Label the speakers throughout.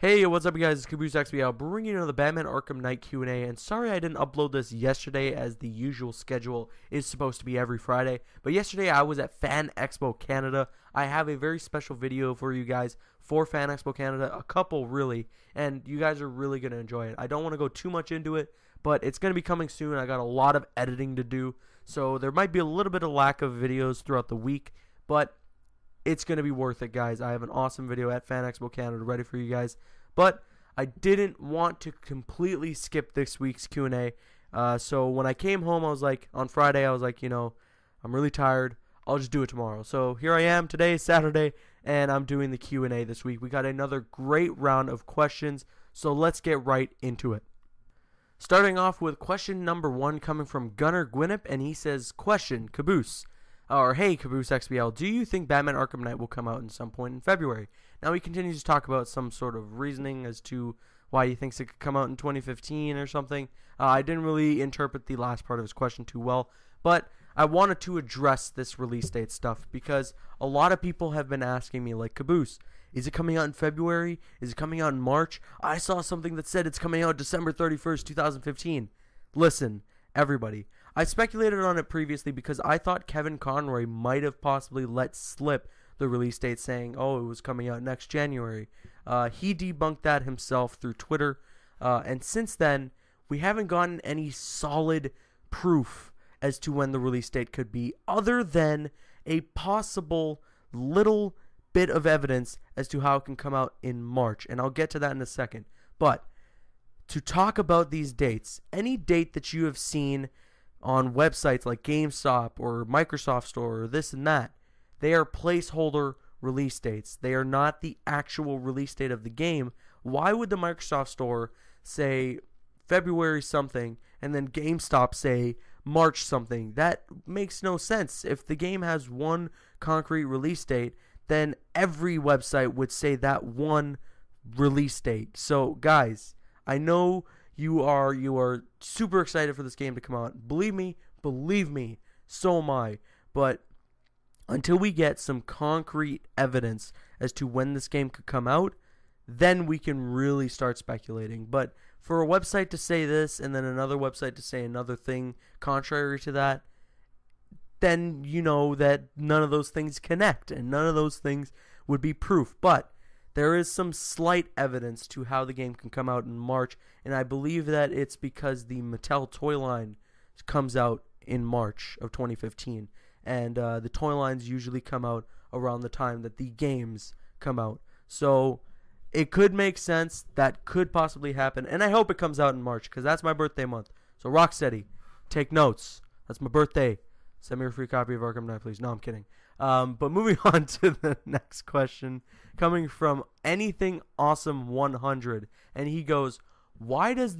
Speaker 1: Hey, what's up, you guys? It's Caboose XBL bringing you another Batman Arkham Knight Q&A. And sorry I didn't upload this yesterday, as the usual schedule is supposed to be every Friday. But yesterday I was at Fan Expo Canada. I have a very special video for you guys for Fan Expo Canada, a couple really, and you guys are really going to enjoy it. I don't want to go too much into it, but it's going to be coming soon. I got a lot of editing to do, so there might be a little bit of lack of videos throughout the week, but it's going to be worth it, guys. I have an awesome video at Fan Expo Canada ready for you guys. But I didn't want to completely skip this week's Q&A. So when I came home, I was like, on Friday, I was like, I'm really tired. I'll just do it tomorrow. So here I am. Today is Saturday, and I'm doing the Q&A this week. We got another great round of questions, so let's get right into it. Starting off with question number 1 coming from Gunnar Gwinnip, and he says, question, Caboose. Or, hey, Caboose XBL, do you think Batman Arkham Knight will come out at some point in February? Now, he continues to talk about some sort of reasoning as to why he thinks it could come out in 2015 or something. I didn't really interpret the last part of his question too well, but I wanted to address this release date stuff because a lot of people have been asking me, like, Caboose, is it coming out in February? Is it coming out in March? I saw something that said it's coming out December 31st, 2015. Listen, everybody, I speculated on it previously because I thought Kevin Conroy might have possibly let slip the release date, saying, oh, it was coming out next January. He debunked that himself through Twitter, and since then, we haven't gotten any solid proof as to when the release date could be, other than a possible little bit of evidence as to how it can come out in March, and I'll get to that in a second. But to talk about these dates, any date that you have seen on websites like GameStop or Microsoft Store or this and that, they are placeholder release dates. They are not the actual release date of the game. Why would the Microsoft Store say February something and then GameStop say March something? That makes no sense. If the game has one concrete release date, then every website would say that one release date. So, guys, I know you are super excited for this game to come out. Believe me, so am I. But until we get some concrete evidence as to when this game could come out, then we can really start speculating. But for a website to say this and then another website to say another thing contrary to that, then you know that none of those things connect and none of those things would be proof. But there is some slight evidence to how the game can come out in March, and I believe that it's because the Mattel toy line comes out in March of 2015, and the toy lines usually come out around the time that the games come out. So it could make sense. That could possibly happen, and I hope it comes out in March because that's my birthday month. So Rocksteady, take notes. That's my birthday. Send me a free copy of Arkham Knight, please. No, I'm kidding. But moving on to the next question, coming from Anything Awesome 100, and he goes, why does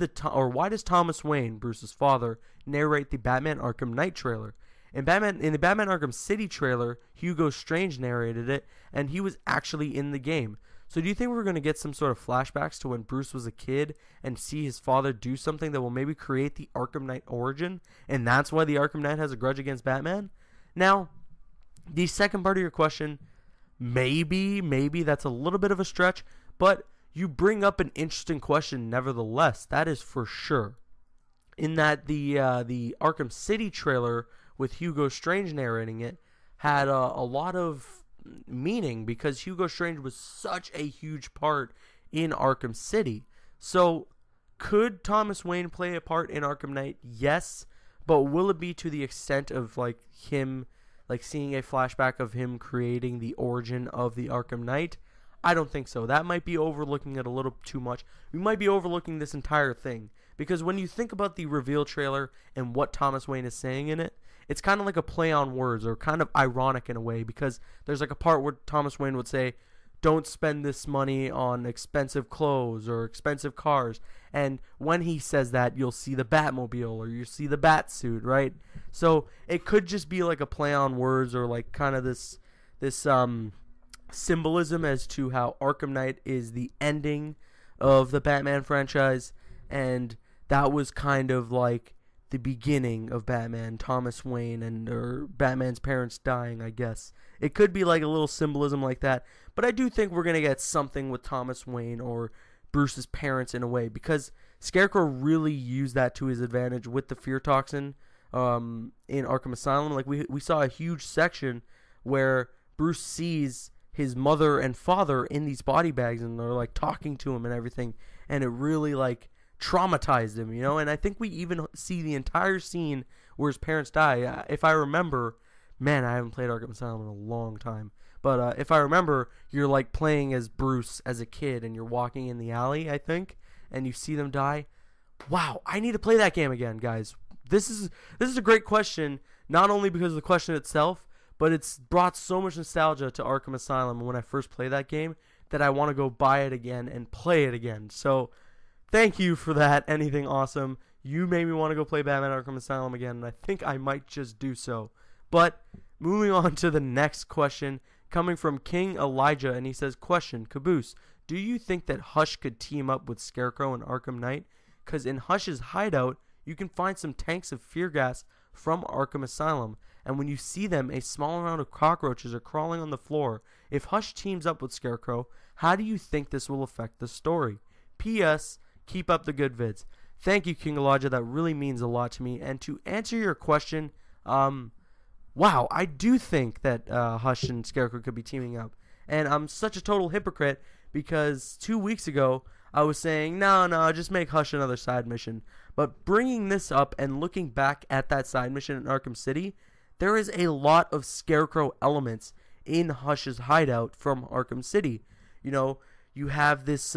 Speaker 1: Thomas Wayne, Bruce's father, narrate the Batman Arkham Knight trailer? In the Batman Arkham City trailer, Hugo Strange narrated it, and he was actually in the game. So do you think we're going to get some sort of flashbacks to when Bruce was a kid and see his father do something that will maybe create the Arkham Knight origin, and that's why the Arkham Knight has a grudge against Batman? Now, the second part of your question, maybe that's a little bit of a stretch, but you bring up an interesting question nevertheless, that is for sure. In that the Arkham City trailer with Hugo Strange narrating it had a lot of meaning because Hugo Strange was such a huge part in Arkham City. So could Thomas Wayne play a part in Arkham Knight? Yes, but will it be to the extent of him seeing a flashback of him creating the origin of the Arkham Knight? I don't think so. That might be overlooking it a little too much. We might be overlooking this entire thing because when you think about the reveal trailer and what Thomas Wayne is saying in it, it's kind of like a play on words, or kind of ironic in a way, because there's like a part where Thomas Wayne would say, don't spend this money on expensive clothes or expensive cars, and when he says that, you'll see the Batmobile or you'll see the Batsuit, right? So it could just be like a play on words, or like kind of this symbolism as to how Arkham Knight is the ending of the Batman franchise, and that was kind of like the beginning of Batman, Thomas Wayne, or Batman's parents dying, I guess. It could be like a little symbolism like that, but I do think we're going to get something with Thomas Wayne or Bruce's parents in a way, because Scarecrow really used that to his advantage with the fear toxin in Arkham Asylum. Like we saw a huge section where Bruce sees his mother and father in these body bags, and they're like talking to him and everything, and it really like traumatized him, you know. And I think we even see the entire scene where his parents die. If I remember, man, I haven't played Arkham Asylum in a long time, but if I remember, you're like playing as Bruce as a kid, and you're walking in the alley, I think, and you see them die. Wow, I need to play that game again, guys. This is a great question, not only because of the question itself, but it's brought so much nostalgia to Arkham Asylum when I first played that game that I want to go buy it again and play it again. So thank you for that. Anything awesome. You made me want to go play Batman Arkham Asylum again, and I think I might just do so. But moving on to the next question, coming from King Elijah, and he says, question, Caboose, do you think that Hush could team up with Scarecrow and Arkham Knight? Because in Hush's hideout, you can find some tanks of fear gas from Arkham Asylum, and when you see them, a small amount of cockroaches are crawling on the floor. If Hush teams up with Scarecrow, how do you think this will affect the story? P.S. Keep up the good vids. Thank you, King Elijah. That really means a lot to me. And to answer your question, wow, I do think that Hush and Scarecrow could be teaming up. And I'm such a total hypocrite because 2 weeks ago, I was saying, no, just make Hush another side mission. But bringing this up and looking back at that side mission in Arkham City, there is a lot of Scarecrow elements in Hush's hideout from Arkham City. You know, you have this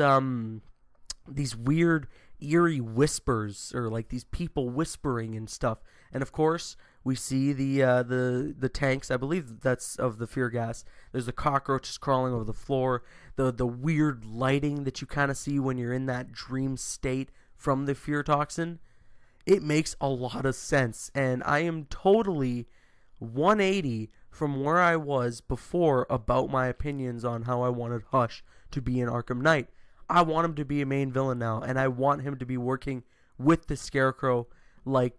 Speaker 1: these weird, eerie whispers, or like these people whispering and stuff. And of course, we see the tanks. I believe that's of the fear gas. There's the cockroaches crawling over the floor. The weird lighting that you kind of see when you're in that dream state from the fear toxin. It makes a lot of sense, and I am totally 180 from where I was before about my opinions on how I wanted Hush to be in Arkham Knight. I want him to be a main villain now, and I want him to be working with the Scarecrow like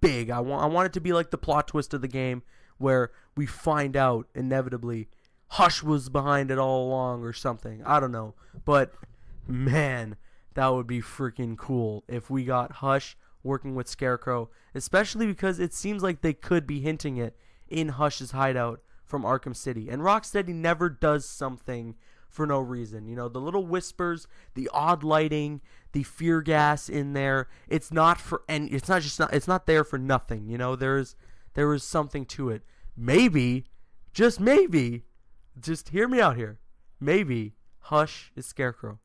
Speaker 1: big. I want it to be like the plot twist of the game where we find out inevitably Hush was behind it all along or something. I don't know, but man, that would be freaking cool if we got Hush working with Scarecrow, especially because it seems like they could be hinting it in Hush's hideout from Arkham City. And Rocksteady never does something for no reason. You know, the little whispers, the odd lighting, the fear gas in there, it's not there for nothing. You know, there is something to it. Maybe, just hear me out here. Maybe Hush is Scarecrow.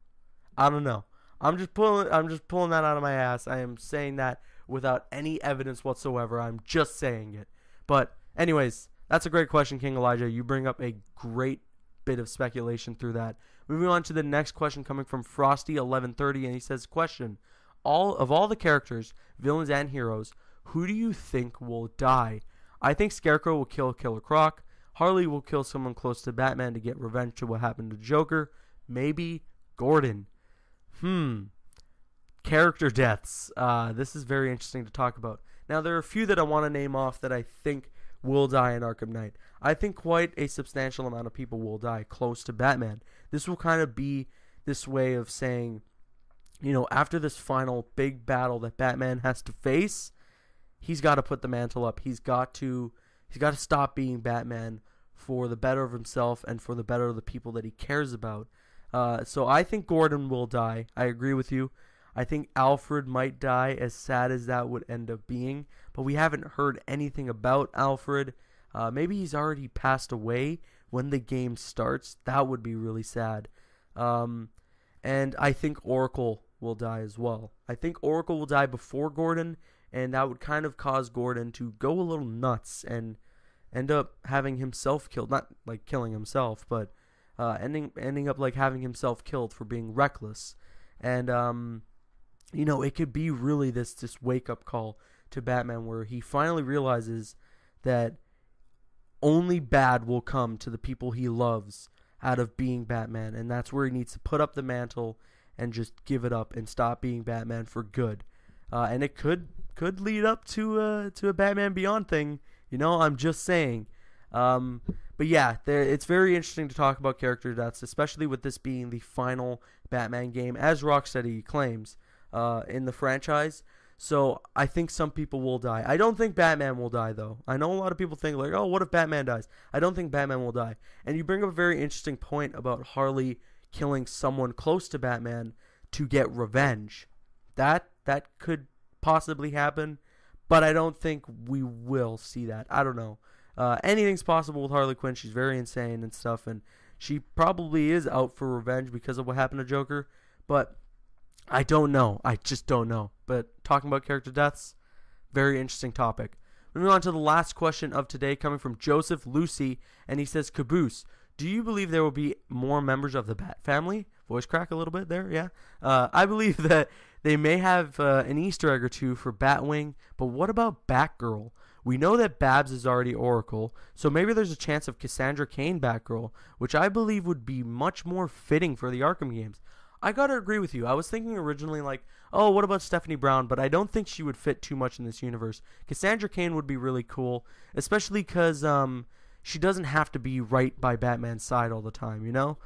Speaker 1: I don't know. I'm just pulling that out of my ass. I am saying that without any evidence whatsoever. I'm just saying it. But anyways, that's a great question, King Elijah. You bring up a great bit of speculation through that. Moving on to the next question coming from Frosty1130, and he says, question, all the characters, villains and heroes, who do you think will die? I think Scarecrow will kill Killer Croc. Harley will kill someone close to Batman to get revenge for what happened to Joker. Maybe Gordon. Character deaths. This is very interesting to talk about. Now, there are a few that I want to name off that I think will die in Arkham Knight. I think quite a substantial amount of people will die close to Batman. This will kind of be this way of saying, you know, after this final big battle that Batman has to face, he's got to put the mantle up. He's got to stop being Batman for the better of himself and for the better of the people that he cares about. So I think Gordon will die. I agree with you. I think Alfred might die, as sad as that would end up being. But we haven't heard anything about Alfred. Maybe he's already passed away when the game starts. That would be really sad. And I think Oracle will die as well. I think Oracle will die before Gordon, and that would kind of cause Gordon to go a little nuts and end up having himself killed. Not like killing himself, but ending up like having himself killed for being reckless. And you know, it could be really this wake up call to Batman where he finally realizes that only bad will come to the people he loves out of being Batman, and that's where he needs to put up the mantle and just give it up and stop being Batman for good. And it could lead up to a Batman Beyond thing. You know, I'm just saying. But yeah, it's very interesting to talk about character deaths, especially with this being the final Batman game, as Rocksteady claims, in the franchise. So I think some people will die. I don't think Batman will die, though. I know a lot of people think, like, oh, what if Batman dies? I don't think Batman will die. And you bring up a very interesting point about Harley killing someone close to Batman to get revenge. That could possibly happen, but I don't think we will see that. I don't know. Anything's possible with Harley Quinn. She's very insane and stuff, and she probably is out for revenge because of what happened to Joker, but I don't know. I just don't know. But talking about character deaths, very interesting topic. Moving on to the last question of today, coming from Joseph Lucy, and he says, Caboose, do you believe there will be more members of the Bat family? Voice crack a little bit there, yeah. I believe that they may have an Easter egg or two for Batwing, but what about Batgirl? We know that Babs is already Oracle, so maybe there's a chance of Cassandra Cain Batgirl, which I believe would be much more fitting for the Arkham games. I gotta agree with you. I was thinking originally like, oh, what about Stephanie Brown? But I don't think she would fit too much in this universe. Cassandra Cain would be really cool, especially because she doesn't have to be right by Batman's side all the time, you know?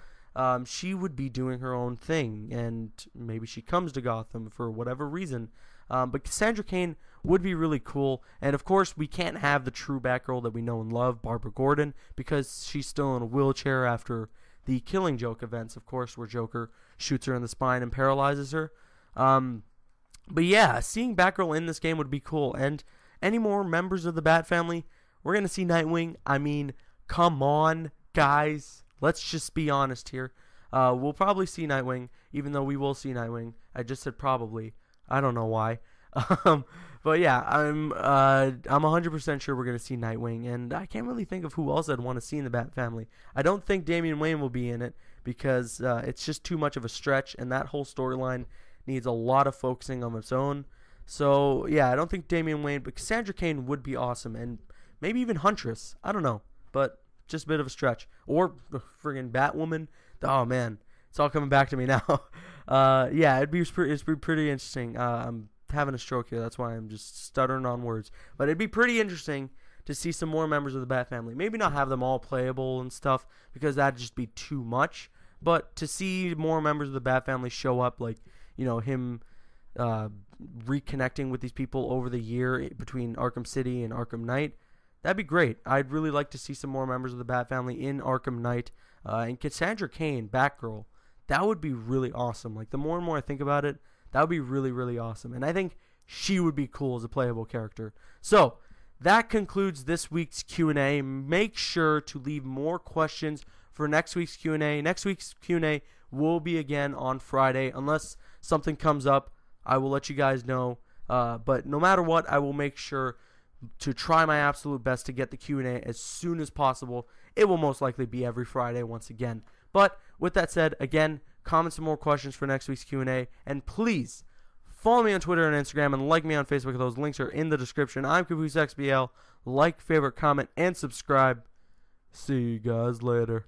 Speaker 1: She would be doing her own thing, and maybe she comes to Gotham for whatever reason. But Cassandra Cain would be really cool. And, of course, we can't have the true Batgirl that we know and love, Barbara Gordon, because she's still in a wheelchair after the Killing Joke events, of course, where Joker shoots her in the spine and paralyzes her. But, yeah, seeing Batgirl in this game would be cool. And any more members of the Bat family, we're going to see Nightwing. I mean, come on, guys. Let's just be honest here. We'll probably see Nightwing, even though we will see Nightwing. I just said probably. I don't know why. But yeah, I'm 100% sure we're going to see Nightwing, and I can't really think of who else I'd want to see in the Bat family. I don't think Damian Wayne will be in it because it's just too much of a stretch, and that whole storyline needs a lot of focusing on its own. So yeah, I don't think Damian Wayne, but Cassandra Cain would be awesome, and maybe even Huntress. I don't know, but just a bit of a stretch. Or friggin' Batwoman. Oh man, it's all coming back to me now. Yeah, it'd be pretty interesting. I'm having a stroke here, that's why I'm just stuttering on words. But it'd be pretty interesting to see some more members of the Bat family. Maybe not have them all playable and stuff, because that'd just be too much. But to see more members of the Bat family show up, like, you know, him reconnecting with these people over the year between Arkham City and Arkham Knight, that'd be great. I'd really like to see some more members of the Bat family in Arkham Knight. And Cassandra Cain, Batgirl, that would be really awesome. Like, the more and more I think about it, that would be really, really awesome. And I think she would be cool as a playable character. So, that concludes this week's Q&A. Make sure to leave more questions for next week's Q&A. Next week's Q&A will be again on Friday. Unless something comes up, I will let you guys know. But no matter what, I will make sure to try my absolute best to get the Q&A as soon as possible. It will most likely be every Friday once again. But with that said, again, comment some more questions for next week's Q&A. And please, follow me on Twitter and Instagram and like me on Facebook. Those links are in the description. I'm CaboosXBL. Like, favorite, comment, and subscribe. See you guys later.